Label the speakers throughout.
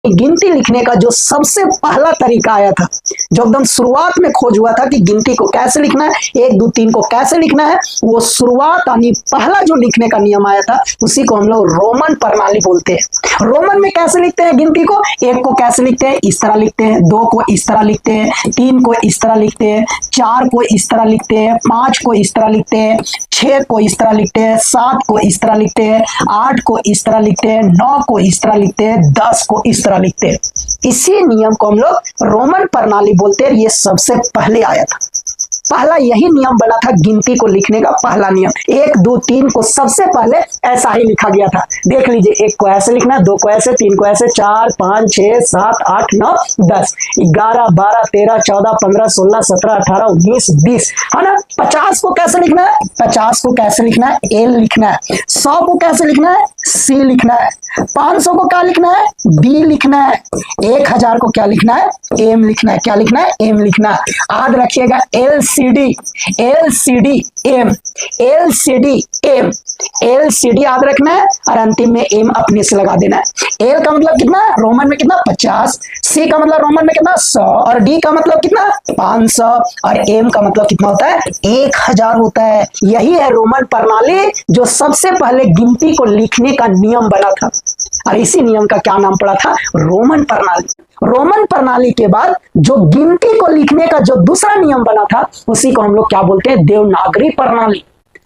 Speaker 1: गिनती लिखने का जो सबसे पहला तरीका आया था, जो एकदम शुरुआत में खोज हुआ था कि गिनती को कैसे लिखना है, 1 2 3 को कैसे लिखना है, वो शुरुआत यानी पहला जो लिखने का नियम आया था उसी को हम लोग रोमन प्रणाली बोलते हैं। रोमन में कैसे लिखते हैं गिनती को? 1 को कैसे लिखते हैं? इस तरह लिखते हैं। 2 को इस तरह लिखते हैं। 3 को इस तरह लिखते हैं। 4 को इस तरह लिखते हैं। 5 को इस तरह लिखते हैं। 6 को इस तरह लिखते हैं। 7 को इस तरह लिखते हैं। 8 को इस तरह लिखते हैं। 9 को इस तरह लिखते हैं। 10 को इस तरह लिखते हैं। इसी नियम को हम लोग रोमन प्रणाली बोलते हैं। ये सबसे पहले आया था, पहला यही नियम बना था गिनती को लिखने का। पहला नियम 1 2 3 को सबसे पहले ऐसा ही लिखा गया था। देख लीजिए, 1 को ऐसे लिखना है, 2 को ऐसे, 3 को ऐसे, 4 5 6 7 8 9 10 11 12 13 14 15 16 17 18 19 20 है ना। 50 को कैसे लिखना है? 50 को कैसे लिखना है? एल लिखना है। 100 को कैसे लिखना है? सी लिखना है। 500 को क्या लिखना है? बी लिखना है। 1000 को क्या लिखना है? एम लिखना है। क्या लिखना है? एम लिखना है। याद रखिएगा, LCD M, LCD M, LCD याद रखना है और अंतिम में एम अपने से लगा देना है। एल का मतलब कितना? रोमन में कितना? 50। सी का मतलब रोमन में कितना? 100। और डी का मतलब कितना? 500। और एम का मतलब कितना होता है? 1000 होता है। यही है रोमन प्रणाली, जो सबसे पहले गिनती को लिखने का नियम बना था। और इसी नियम का क्या नाम पड़ा था? रोमन प्रणाली। रोमन प्रणाली के बाद जो गिनती को लिखने का जो दूसरा नियम बना था उसी को हम लोग क्या बोलते हैं? देवनागरी प्रणाली।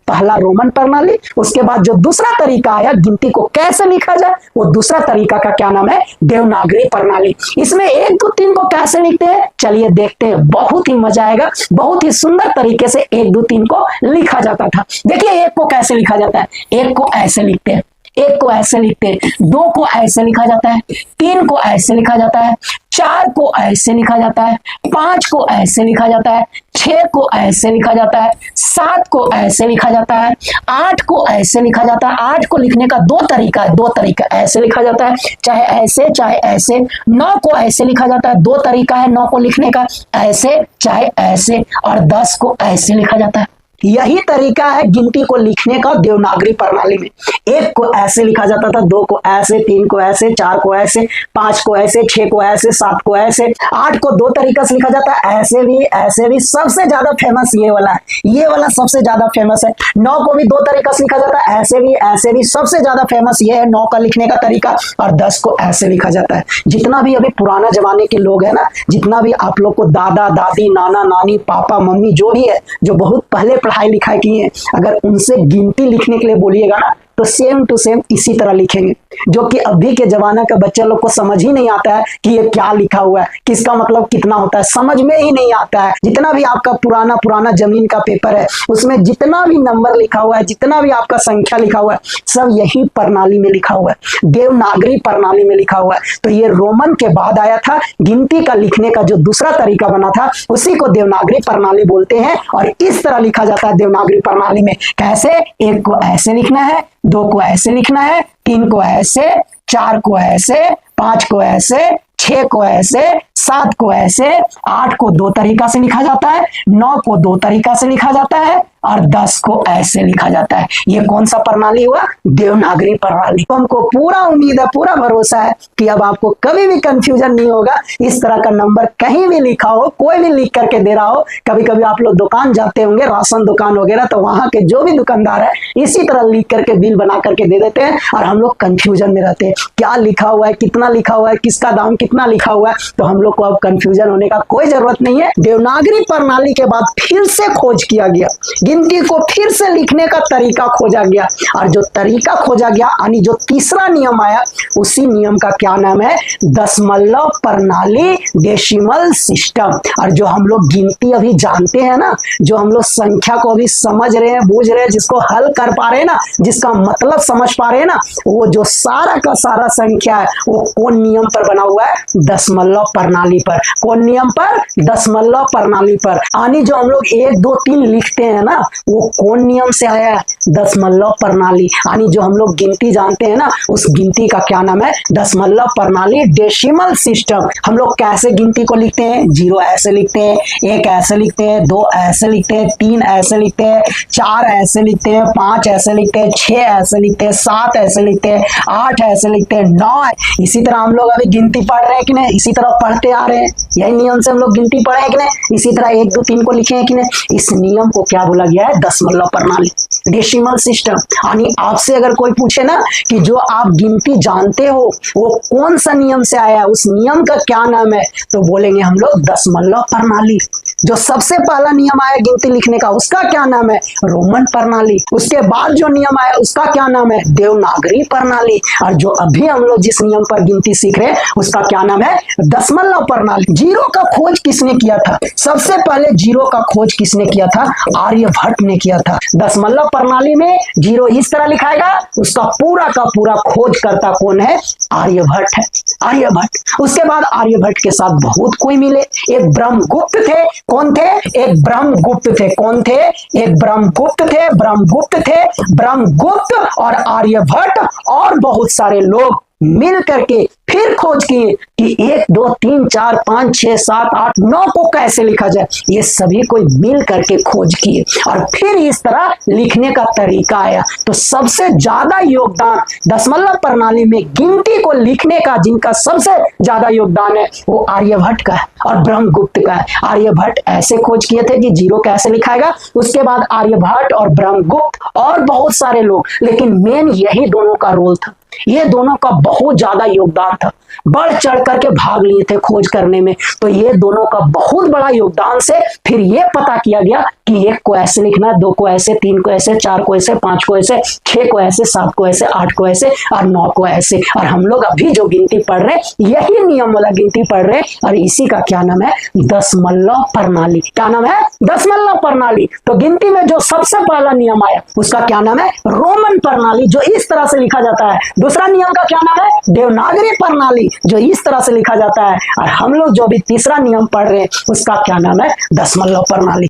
Speaker 1: पहला रोमन प्रणाली, उसके बाद जो दूसरा तरीका आया गिनती को कैसे लिखा जाए, वो दूसरा तरीका का क्या नाम है? देवनागरी प्रणाली। इसमें 1 2 3 को कैसे लिखते हैं, चलिए देखते हैं। बहुत ही मजा आएगा। बहुत ही सुंदर तरीके से 1 2 3 को लिखा जाता था। देखिए 1 को कैसे लिखा जाता है। 1 को ऐसे लिखते हैं, 1 को ऐसे लिखते हैं, 2 को ऐसे लिखा जाता है, 3 को ऐसे लिखा जाता है, 4 को ऐसे लिखा जाता है, 5 को ऐसे लिखा जाता है, 6 को ऐसे लिखा जाता है, 7 को ऐसे लिखा जाता है, 8 को ऐसे लिखा जाता है। 8 को लिखने का 2 तरीका है, 2 तरीका ऐसे लिखा जाता है, चाहे ऐसे चाहे ऐसे। 9 को ऐसे लिखा जाता है, 2 तरीका है 9 को लिखने का, ऐसे चाहे ऐसे। और 10 को ऐसे लिखा जाता है। यही तरीका है गिनती को लिखने का देवनागरी प्रणाली में। 1 को ऐसे लिखा जाता था, 2 को ऐसे, 3 को ऐसे, 4 को ऐसे, 5 को ऐसे, 6 को ऐसे, 7 को ऐसे। 8 को 2 तरीका से लिखा जाता है, ऐसे भी ऐसे भी। सबसे ज्यादा फेमस ये वाला है, ये वाला सबसे ज्यादा फेमस है। 9 को भी 2 तरीका से लिखा जाता है, ऐसे भी ऐसे भी। सबसे ज्यादा फेमस ये है 9 का लिखने का तरीका। और 10 को ऐसे लिखा जाता है। जितना भी अभी पुराना जमाने के लोग हैं ना, जितना भी आप लोग को दादा दादी नाना नानी पापा मम्मी जो भी है, जो बहुत पहले पढ़ाई लिखाई की है, अगर उनसे गिनती लिखने के लिए बोलिएगा ना तो सेम टू सेम इसी तरह लिखेंगे। जो कि अभी के जमाना के बच्चे लोग को समझ ही नहीं आता है कि ये क्या लिखा हुआ है, किसका मतलब कितना होता है, समझ में ही नहीं आता है। जितना भी आपका पुराना जमीन का पेपर है, उसमें जितना भी नंबर लिखा हुआ है, जितना भी आपका संख्या लिखा हुआ है, सब यही प्रणाली में लिखा हुआ है, देवनागरी प्रणाली में लिखा हुआ है। तो ये रोमन के बाद आया था। गिनती का लिखने का जो दूसरा तरीका बना था उसी को देवनागरी प्रणाली बोलते हैं। और इस तरह लिखा जाता है देवनागरी प्रणाली में। कैसे? 1 को ऐसे लिखना है, 2 को ऐसे लिखना है, 3 को ऐसे, 4 को ऐसे, 5 को ऐसे, 6 को ऐसे, 7 को ऐसे, 8 को 2 तरीका से लिखा जाता है, 9 को 2 तरीका से लिखा जाता है और 10 को ऐसे लिखा जाता है। ये कौन सा प्रणाली हुआ? देवनागरी प्रणाली। तो हमको पूरा उम्मीद है, पूरा भरोसा है कि अब आपको कभी भी कंफ्यूजन नहीं होगा। इस तरह का नंबर कहीं भी लिखा हो, कोई भी लिख करके दे रहा हो, कभी कभी आप लोग दुकान जाते होंगे, राशन दुकान वगैरह, तो वहां के जो भी दुकानदार है इसी तरह लिख करके बिल बना करके दे देते हैं और हम लोग कंफ्यूजन में रहते हैं, क्या लिखा हुआ है, कितना लिखा हुआ है, किसका दाम कितना लिखा हुआ है। तो हम लोग को अब कंफ्यूजन होने का कोई जरूरत नहीं है। देवनागरी प्रणाली के बाद फिर से खोज किया गया, गिनती को फिर से लिखने का तरीका खोजा गया। और जो तरीका खोजा गया यानी जो तीसरा नियम आया, उसी नियम का क्या नाम है? दशमलव प्रणाली, डेसिमल सिस्टम। और जो हम लोग गिनती अभी जानते हैं ना, जो हम लोग संख्या को अभी समझ रहे हैं, बूझ रहे हैं, जिसको हल कर पा रहे हैं ना, जिसका मतलब समझ पा रहे हैं ना, वो जो सारा का सारा संख्या है वो कौन नियम पर बना हुआ है? दशमलव प्रणाली प्रणाली पर। कौन नियम पर? दशमलव प्रणाली पर। यानी जो हम लोग 1 2 3 लिखते हैं ना, वो कौन नियम से आया है? दशमलव प्रणाली। यानी जो हम लोग गिनती जानते हैं ना, उस गिनती का क्या नाम है? दशमलव प्रणाली, डेसिमल सिस्टम। हम लोग कैसे गिनती को लिखते हैं? 0 ऐसे लिखते हैं, 1 ऐसे लिखते हैं, 2 ऐसे लिखते हैं, 3 ऐसे लिखते हैं, 4 ऐसे लिखते हैं, 5 ऐसे लिखते हैं, 6 ऐसे लिखते हैं, 7 ऐसे लिखते हैं, 8 ऐसे लिखते हैं, 9। इसी तरह हम लोग अभी गिनती पढ़ रहे हैं कि नहीं? इसी तरह पढ़ते आ रहे हैं। यही नियम से हम लोग गिनती पढ़े हैं कि नहीं? इसी तरह 1 2 3 को लिखे हैं कि नहीं? इस नियम को क्या बोला गया है? दशमलव प्रणाली, डेसिमल सिस्टम। यानी आपसे अगर कोई पूछे ना कि जो आप गिनती जानते हो वो कौन सा नियम से आया, उस नियम का क्या नाम है, तो बोलेंगे हम लोग दशमलव प्रणाली। जो सबसे पहला नियम आया गिनती लिखने का, उसका क्या नाम है? रोमन प्रणाली। उसके बाद जो नियम आया उसका क्या नाम है? देवनागरी प्रणाली। और जो अभी हम लोग जिस नियम पर गिनती सीख रहे हैं उसका क्या नाम है? दशमलव प्रणाली। जीरो का खोज किसने किया था? सबसे पहले जीरो का खोज किसने किया था? आर्यभट्ट ने किया था। दशमलव प्रणाली में जीरो इस तरह लिखाएगा, उसका पूरा का पूरा खोज करता कौन है? आर्यभट्ट है, आर्यभट्ट। उसके बाद आर्यभट्ट के साथ बहुत कोई मिले। एक ब्रह्मगुप्त थे। कौन थे? एक ब्रह्मगुप्त थे। कौन थे? एक ब्रह्मगुप्त थे, ब्रह्मगुप्त थे। ब्रह्मगुप्त और आर्यभट्ट और बहुत सारे लोग मिल करके फिर खोज किए कि 1 2 3 4 5 6 7 8 9 को कैसे लिखा जाए। ये सभी कोई मिल करके खोज किए और फिर इस तरह लिखने का तरीका आया। तो सबसे ज्यादा योगदान दशमलव प्रणाली में गिनती को लिखने का, जिनका सबसे ज्यादा योगदान है, वो आर्यभट्ट का है और ब्रह्मगुप्त का है। आर्यभट्ट ऐसे खोज किए थे कि जीरो कैसे लिखाएगा। उसके बाद आर्यभट्ट और ब्रह्मगुप्त और बहुत सारे लोग, लेकिन मेन यही दोनों का रोल था। ये दोनों का बहुत ज्यादा योगदान था। बढ़ चढ़ करके भाग लिए थे खोज करने में। तो ये दोनों का बहुत बड़ा योगदान से फिर ये पता किया गया कि 1 को ऐसे लिखना, 2 को ऐसे, 3 को ऐसे, 4 को ऐसे, 5 को ऐसे, 6 को ऐसे, 7 को ऐसे, 8 को ऐसे और 9 को ऐसे। और हम लोग अभी जो गिनती पढ़ रहे हैं यही नियम वाला गिनती पढ़ रहे हैं और इसी का क्या नाम है? दशमलव प्रणाली। क्या नाम है? दशमलव प्रणाली। तो गिनती में जो सबसे पहला नियम आया उसका क्या नाम है? रोमन प्रणाली, जो इस तरह से लिखा जाता है। दूसरा नियम का क्या नाम है? देवनागरी प्रणाली, जो इस तरह से लिखा जाता है। और हम लोग जो भी तीसरा नियम पढ़ रहे हैं उसका क्या नाम है? दशमलव प्रणाली।